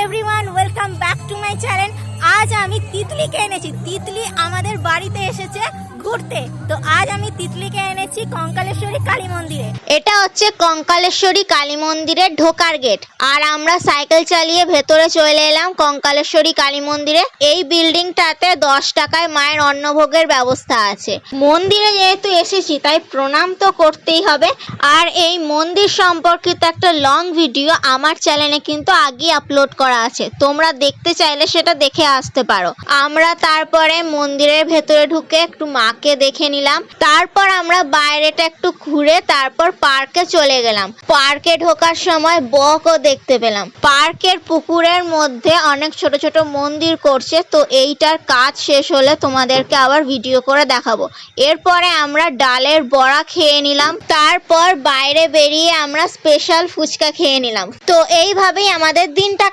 Everyone, welcome back to my channel. আজ আমি তিতলিকে এনেছি। তিতলি আমাদের বাড়িতে এসেছে ঘুরতে। তো আজ আমি তিতলিকে এনেছি কঙ্কালেশ্বরী কালী মন্দিরে। এটা হচ্ছে কঙ্কালেশ্বরী কালী মন্দিরের ঢোকার গেট। আর আমরা সাইকেল চালিয়ে ভেতরে চলে এলাম কঙ্কালেশ্বরী কালী মন্দিরে। এই বিল্ডিংটাতে 10 টাকায় মায়ের অন্নভোগের ব্যবস্থা আছে। মন্দিরে যেহেতু এসেছি তাই প্রণাম তো করতেই হবে। আর এই মন্দির সম্পর্কিত একটা লং ভিডিও আমার চ্যানেলে কিন্তু আগে আপলোড করা আছে, তোমরা দেখতে চাইলে সেটা দেখে আসতে পারো। আমরা তারপরে মন্দিরের ভেতরে ঢুকে একটু মাকে দেখে নিলাম। তারপর আমরা বাইরেটা একটু ঘুরে তারপর পার্কে চলে গেলাম। পার্কে ঢোকার সময় বকও দেখতে পেলাম। পার্কের পুকুরের মধ্যে অনেক ছোট ছোট মন্দির করছে, তো এইটার কাজ শেষ হলে তোমাদেরকে আবার ভিডিও করে দেখাবো। এরপরে আমরা ডালের বড়া খেয়ে নিলাম। তারপর বাইরে বেরিয়ে আমরা স্পেশাল ফুচকা খেয়ে নিলাম। তো এইভাবেই আমাদের দিনটা